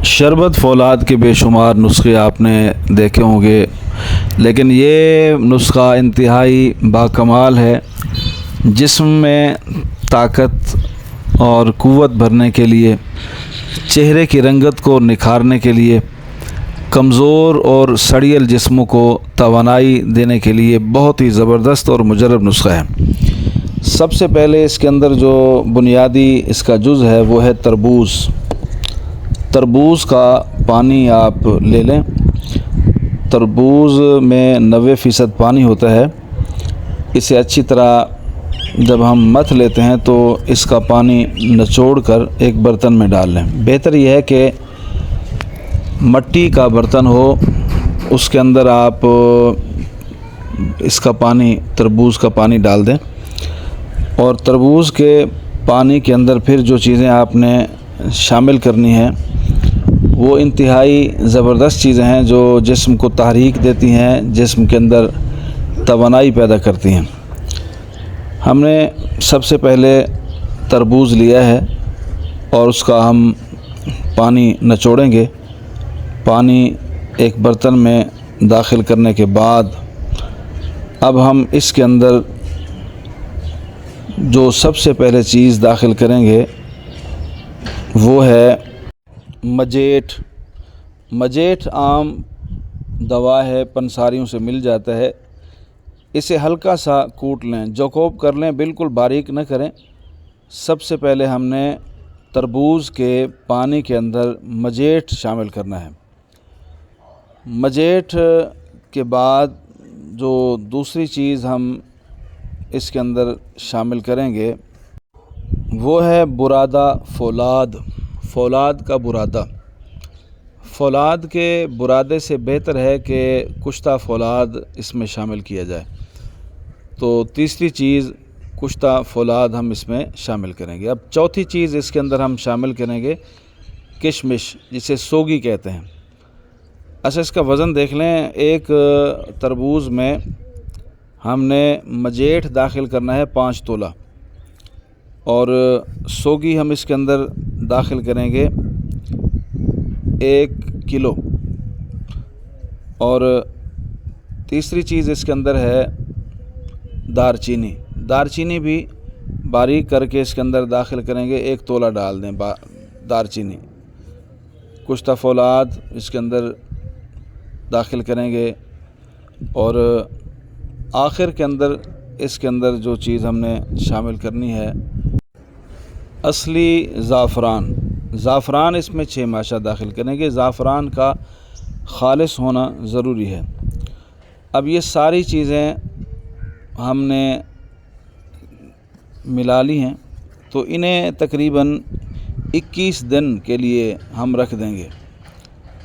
شربت فولاد کے بے شمار نسخے آپ نے دیکھے ہوں گے، لیکن یہ نسخہ انتہائی باکمال ہے۔ جسم میں طاقت اور قوت بھرنے کے لیے، چہرے کی رنگت کو نکھارنے کے لیے، کمزور اور سڑیل جسموں کو توانائی دینے کے لیے بہت ہی زبردست اور مجرب نسخہ ہے۔ سب سے پہلے اس کے اندر جو بنیادی اس کا جز ہے وہ ہے تربوز۔ تربوز کا پانی آپ لے لیں۔ تربوز میں 90% پانی ہوتا ہے۔ اسے اچھی طرح جب ہم متھ لیتے ہیں تو اس کا پانی نچوڑ کر ایک برتن میں ڈال لیں۔ بہتر یہ ہے کہ مٹی کا برتن ہو، اس کے اندر آپ اس کا پانی، تربوز کا پانی ڈال دیں، اور تربوز کے پانی کے اندر پھر جو چیزیں آپ نے شامل کرنی ہیں وہ انتہائی زبردست چیزیں ہیں جو جسم کو تحریک دیتی ہیں، جسم کے اندر توانائی پیدا کرتی ہیں۔ ہم نے سب سے پہلے تربوز لیا ہے اور اس کا ہم پانی نچوڑیں گے۔ پانی ایک برتن میں داخل کرنے کے بعد اب ہم اس کے اندر جو سب سے پہلے چیز داخل کریں گے وہ ہے مجیٹ۔ مجیٹ عام دوا ہے، پنساریوں سے مل جاتا ہے۔ اسے ہلکا سا کوٹ لیں، جوکوب کر لیں، بالکل باریک نہ کریں۔ سب سے پہلے ہم نے تربوز کے پانی کے اندر مجیٹ شامل کرنا ہے۔ مجیٹ کے بعد جو دوسری چیز ہم اس کے اندر شامل کریں گے وہ ہے برادہ فولاد۔ فولاد کا برادہ۔ فولاد کے برادے سے بہتر ہے کہ کشتہ فولاد اس میں شامل کیا جائے، تو تیسری چیز کشتہ فولاد ہم اس میں شامل کریں گے۔ اب چوتھی چیز اس کے اندر ہم شامل کریں گے کشمش، جسے سوگی کہتے ہیں۔ اچھا، اس کا وزن دیکھ لیں۔ ایک تربوز میں ہم نے مجیٹ داخل کرنا ہے 5 تولہ، اور سوگی ہم اس کے اندر داخل کریں گے 1 کلو، اور تیسری چیز اس کے اندر ہے دار چینی۔ دار چینی بھی باریک کر کے اس کے اندر داخل کریں گے، 1 تولہ ڈال دیں دار چینی۔ کشتہ فولاد اس کے اندر داخل کریں گے، اور آخر کے اندر اس کے اندر جو چیز ہم نے شامل کرنی ہے اصلی زعفران۔ زعفران اس میں 6 ماشا داخل کریں گے۔ زعفران کا خالص ہونا ضروری ہے۔ اب یہ ساری چیزیں ہم نے ملا لی ہیں، تو انہیں تقریباً 21 دن کے لیے ہم رکھ دیں گے۔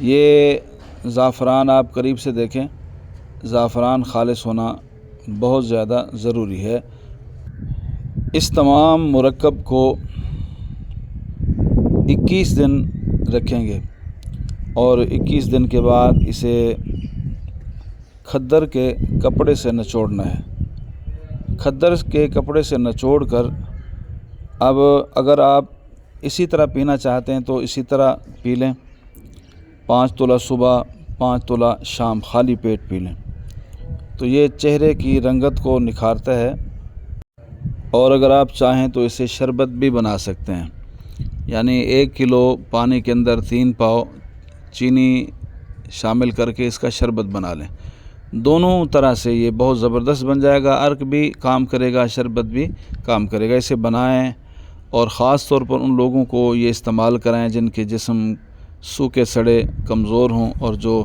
یہ زعفران آپ قریب سے دیکھیں، زعفران خالص ہونا بہت زیادہ ضروری ہے۔ اس تمام مرکب کو 21 دن رکھیں گے، اور 21 دن کے بعد اسے کھدر کے کپڑے سے نچوڑنا ہے۔ کھدر کے کپڑے سے نچوڑ کر اب اگر آپ اسی طرح پینا چاہتے ہیں تو اسی طرح پی لیں، 5 تولہ صبح، 5 تولہ شام، خالی پیٹ پی لیں، تو یہ چہرے کی رنگت کو نکھارتا ہے۔ اور اگر آپ چاہیں تو اسے شربت بھی بنا سکتے ہیں، یعنی 1 کلو پانی کے اندر 3 پاؤ چینی شامل کر کے اس کا شربت بنا لیں۔ دونوں طرح سے یہ بہت زبردست بن جائے گا، عرق بھی کام کرے گا، شربت بھی کام کرے گا۔ اسے بنائیں، اور خاص طور پر ان لوگوں کو یہ استعمال کرائیں جن کے جسم سوکھے سڑے کمزور ہوں اور جو